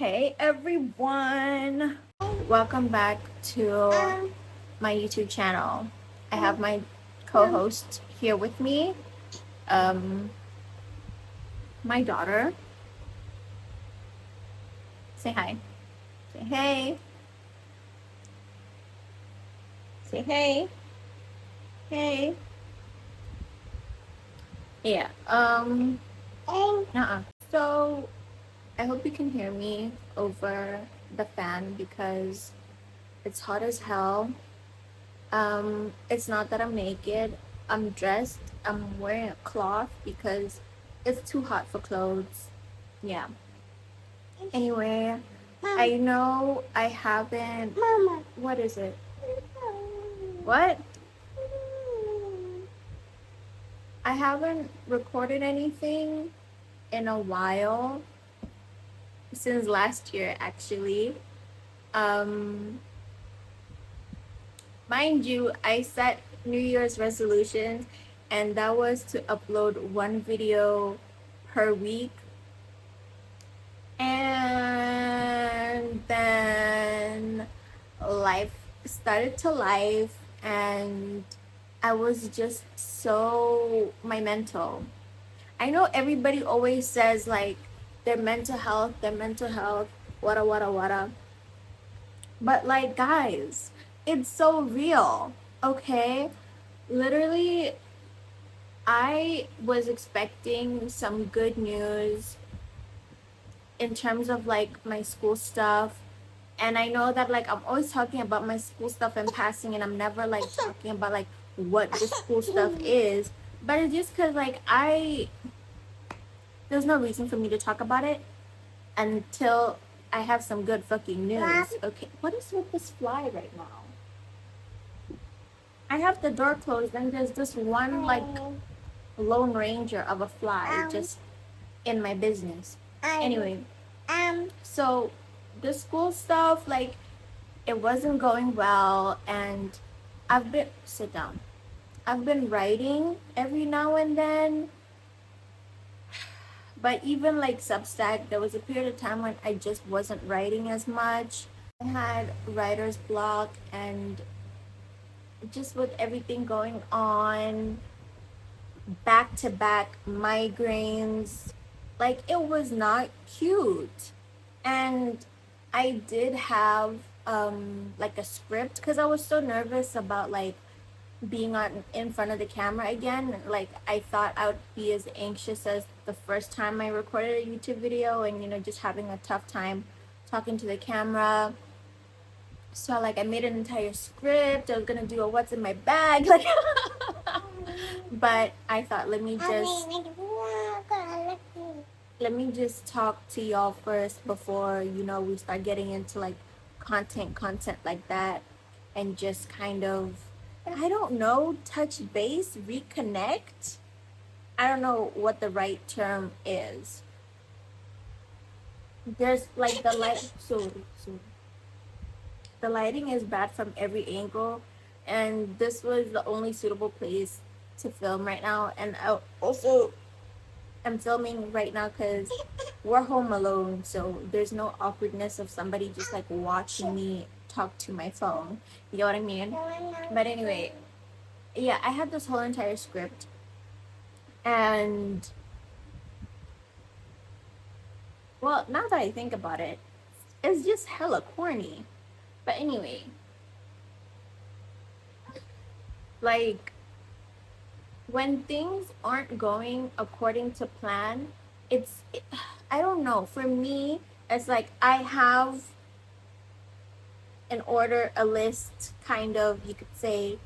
Hey everyone, welcome back to my YouTube channel. I have my co-host here with me, um, my daughter. Say hi. Say hey. Say hey. Hey. Yeah. So I hope you can hear me over the fan because it's hot as hell. It's not that I'm naked. I'm dressed. I'm wearing a cloth because it's too hot for clothes. Yeah. Anyway, I know I haven't. Mama. What is it? What? I haven't recorded anything in a while. Since last year, actually. Um, Mind you, I set New Year's resolutions, and that was to upload one video per week. And then life started to life, and I was just so my mental. I know everybody always says like their mental health, wada wada wada. But like guys, it's so real, okay? Literally, I was expecting some good news in terms of like my school stuff. And I know that like I'm always talking about my school stuff and passing, and I'm never like talking about like what the school stuff is. But it's just because like there's no reason for me to talk about it until I have some good fucking news. Okay, what is with this fly right now? I have the door closed and there's this one like lone ranger of a fly just in my business. Anyway, so the school stuff, like, it wasn't going well, and sit down. I've been writing every now and then, but even like Substack, there was a period of time when I just wasn't writing as much. I had writer's block, and just with everything going on, back to back migraines, like it was not cute. And I did have like a script because I was so nervous about like being on in front of the camera again. Like I thought I would be as anxious as the first time I recorded a YouTube video, and just having a tough time talking to the camera. So like I made an entire script. I was gonna do a what's in my bag, like but I thought let me just talk to y'all first before we start getting into like content like that, and just kind of, I don't know, touch base, reconnect. I don't know what the right term is. There's like the lighting is bad from every angle, and this was the only suitable place to film right now. And I also am filming right now because we're home alone, so there's no awkwardness of somebody just like watching me talk to my phone. You know what I mean? But anyway, yeah, I had this whole entire script, and well, now that I think about it, it's just hella corny. But anyway, like when things aren't going according to plan, I don't know. For me, it's like I have an order, a list, kind of, you could say,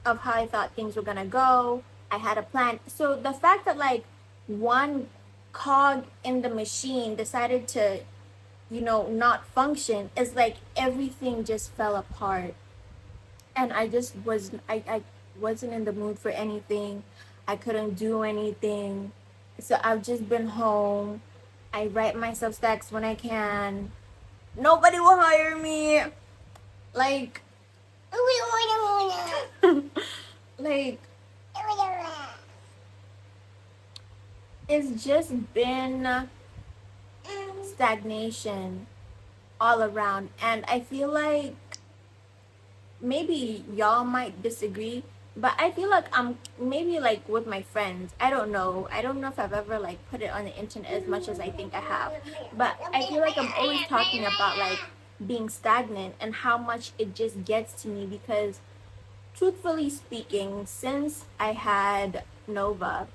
of how I thought things were gonna go. I had a plan. So the fact that like one cog in the machine decided to, not function is like everything just fell apart. And I just I wasn't in the mood for anything. I couldn't do anything. So I've just been home. I write myself stacks when I can. Nobody will hire me. Like like it's just been stagnation all around. And I feel like maybe y'all might disagree, but I feel like I'm maybe like with my friends. I don't know. I don't know if I've ever like put it on the internet as much as I think I have. But I feel like I'm always talking about like being stagnant and how much it just gets to me because truthfully speaking, since I had Nova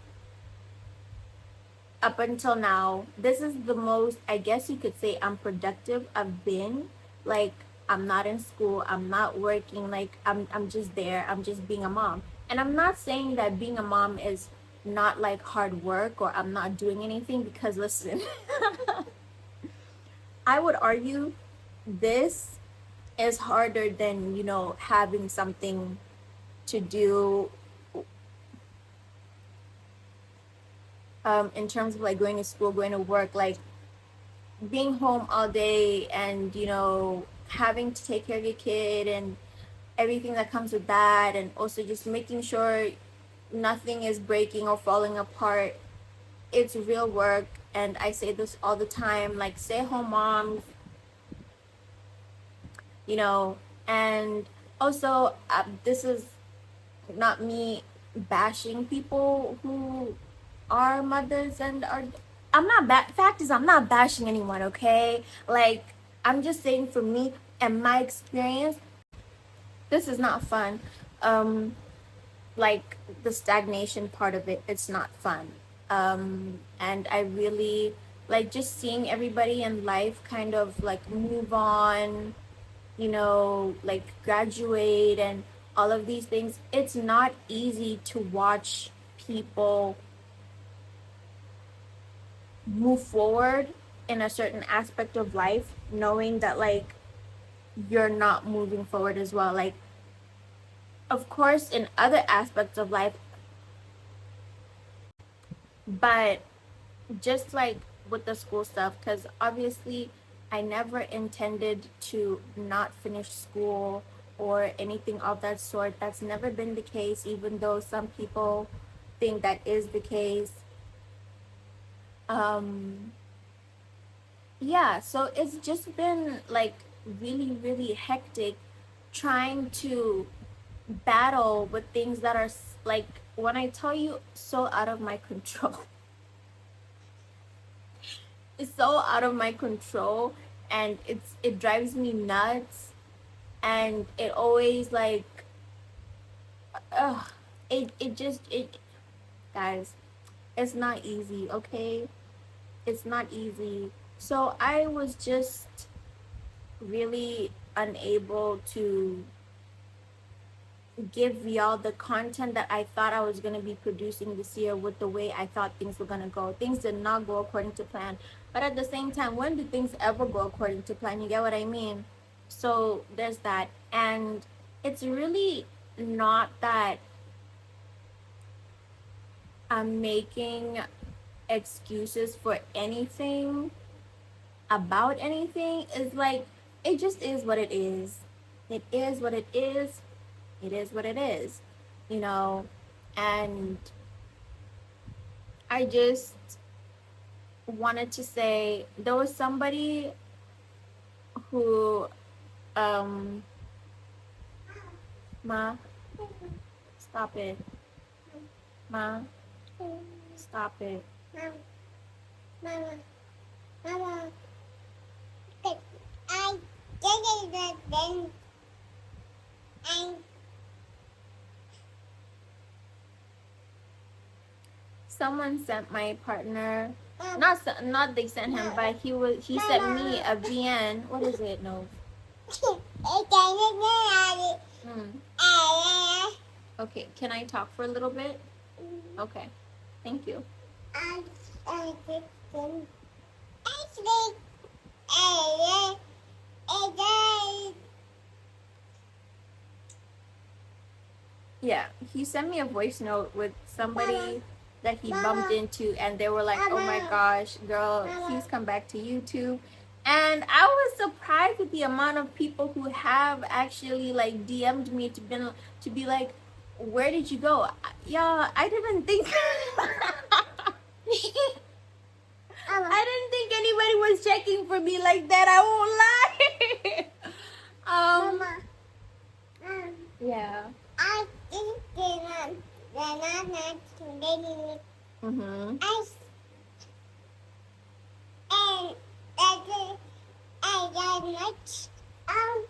up until now, this is the most, I guess you could say, unproductive I've been. Like, I'm not in school, I'm not working, like I'm just there, I'm just being a mom. And I'm not saying that being a mom is not like hard work or I'm not doing anything, because listen, I would argue this is harder than, having something to do in terms of like going to school, going to work, like being home all day and having to take care of your kid and everything that comes with that, and also just making sure nothing is breaking or falling apart. It's real work. And I say this all the time, like stay home moms, and also this is not me bashing people who are mothers and are, I'm not fact is I'm not bashing anyone, okay? Like, I'm just saying, for me and my experience, this is not fun. Like the stagnation part of it, it's not fun. And I really like just seeing everybody in life kind of like move on, like graduate and all of these things. It's not easy to watch people move forward in a certain aspect of life, knowing that like you're not moving forward as well. Like, of course, in other aspects of life, but just like with the school stuff, because obviously I never intended to not finish school or anything of that sort. That's never been the case, even though some people think that is the case. Yeah, so it's just been like really, really hectic trying to battle with things that are like, when I tell you, so out of my control. It's so out of my control, and it drives me nuts, and it always like, ugh, it guys, it's not easy, okay? It's not easy. So I was just really unable to give y'all the content that I thought I was going to be producing this year with the way I thought things were going to go. Things did not go according to plan. But at the same time, when do things ever go according to plan? You get what I mean? So there's that. And it's really not that I'm making excuses for anything about anything. It's like, it just is what it is. It is what it is. It is what it is, and I just wanted to say, there was somebody who, Ma, stop it. Ma, stop it. Mama, Mama, I did it then. Someone sent my partner, not they sent him, but he sent me a VN. What is it? No. Okay, can I talk for a little bit? Okay, thank you. Yeah, he sent me a voice note with somebody that he bumped into, and they were like, oh my gosh, girl, please come back to YouTube. And I was surprised with the amount of people who have actually like DM'd me to be like, where did you go? Y'all, I didn't think I didn't think anybody was checking for me like that. I won't lie. Mama. Yeah. I think they're not today. Mhm. I and that's it. I got much. I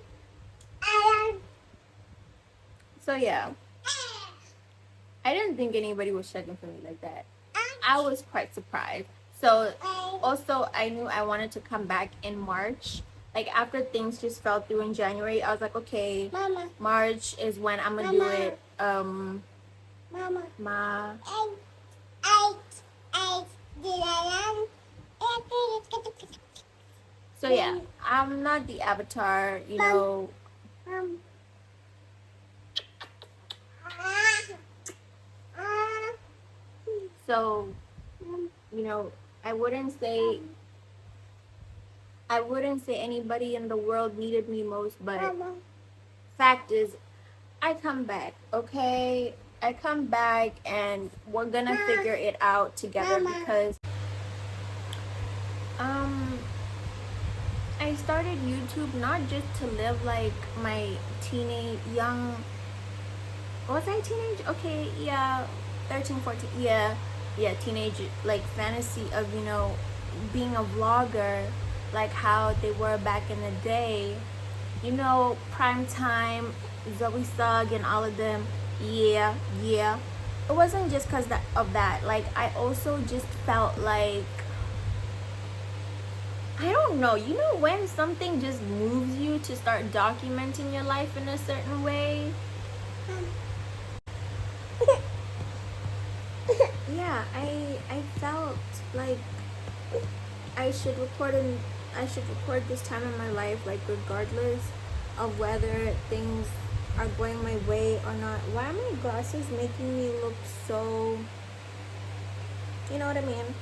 So yeah, I didn't think anybody was checking for me like that. I was quite surprised. So also I knew I wanted to come back in March. Like after things just fell through in January, I was like, okay, Mama. March is when I'm gonna do Mama. it. Mama. Ma. I did I So yeah, I'm not the avatar, you know. um, So, you know, I wouldn't say anybody in the world needed me most, but fact is I come back, okay? I come back and we're gonna figure it out together because um I started YouTube not just to live like my teenage young, was I teenage? Okay, yeah, 13, 14, yeah, teenage, like fantasy of, you know, being a vlogger, like how they were back in the day, you know, prime time, Zoe Sugg and all of them. Yeah, yeah. It wasn't just because of that. Like, I also just felt like, I don't know, you know, when something just moves you to start documenting your life in a certain way. Yeah, I felt like I should record this time in my life, like regardless of whether things are going my way or not. Why are my glasses making me look so, you know what I mean?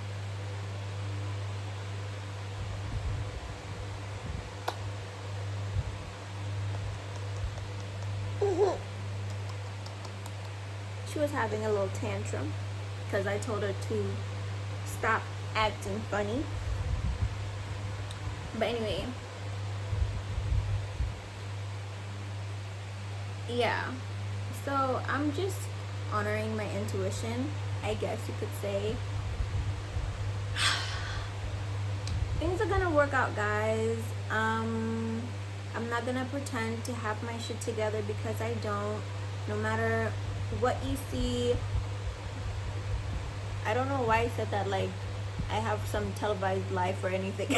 She was having a little tantrum because I told her to stop acting funny. But anyway, yeah. So I'm just honoring my intuition, I guess you could say. Things are gonna work out, guys. I'm not gonna pretend to have my shit together because I don't. No matter what you see, I don't know why I said that like I have some televised life or anything.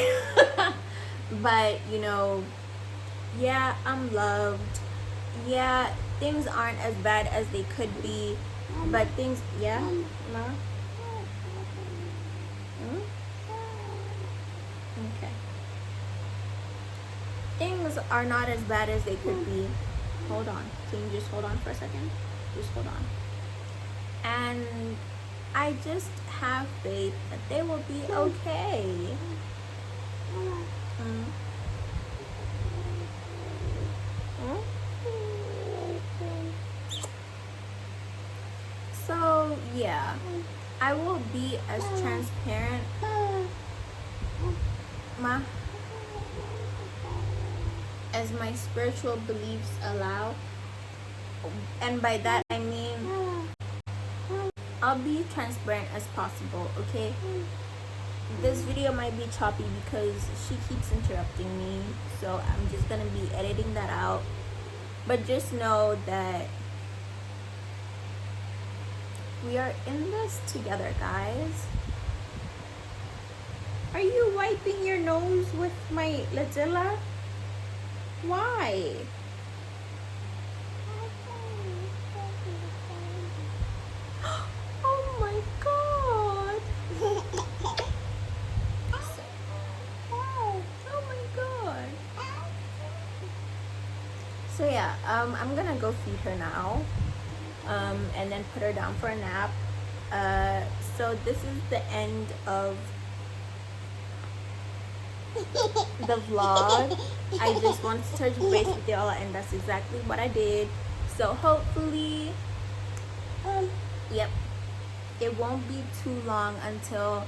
But you know, yeah, I'm loved. Yeah, things aren't as bad as they could be, but things, yeah, Ma? Hmm? Okay. Things are not as bad as they could be. Hold on. Can you just hold on for a second? Just hold on. And I just have faith that they will be okay. Mm. Mm. So, yeah, I will be as transparent, Ma, as my spiritual beliefs allow. And by that, I mean I'll be transparent as possible, okay? This video might be choppy because she keeps interrupting me, so I'm just gonna be editing that out. But just know that we are in this together, guys. Are you wiping your nose with my Lazilla? Why? Oh my god. Oh my god. So yeah, I'm gonna go feed her now, and then put her down for a nap. So this is the end of the vlog. I just want to touch base with y'all, and that's exactly what I did. So hopefully, yep, it won't be too long until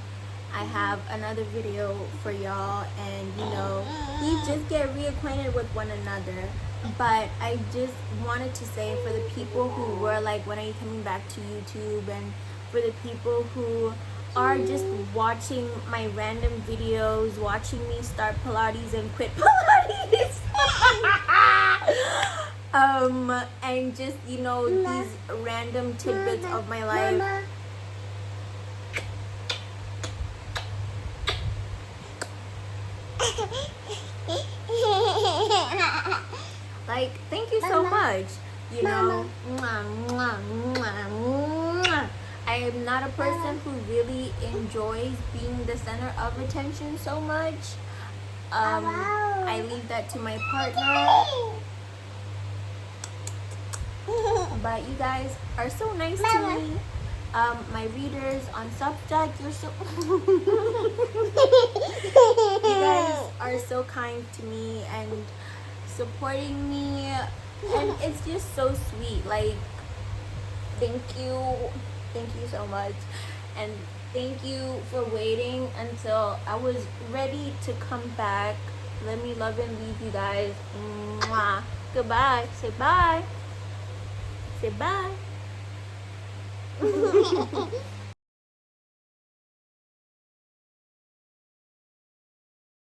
I have another video for y'all, and you know, we just get reacquainted with one another. But I just wanted to say, for the people who were like, when are you coming back to YouTube, and for the people who are just watching my random videos, watching me start Pilates and quit Pilates. And just, you know, these random tidbits of my life. Like, thank you so much. You know, mwah, mwah, mwah, mwah. I am not a person who really enjoys being the center of attention so much. I leave that to my partner. But you guys are so nice to me. My readers on Substack, you're so you guys are so kind to me and supporting me, and it's just so sweet. Like, thank you so much, and thank you for waiting until I was ready to come back. Let me love and leave you guys. Mwah. Goodbye. Say bye. Say bye.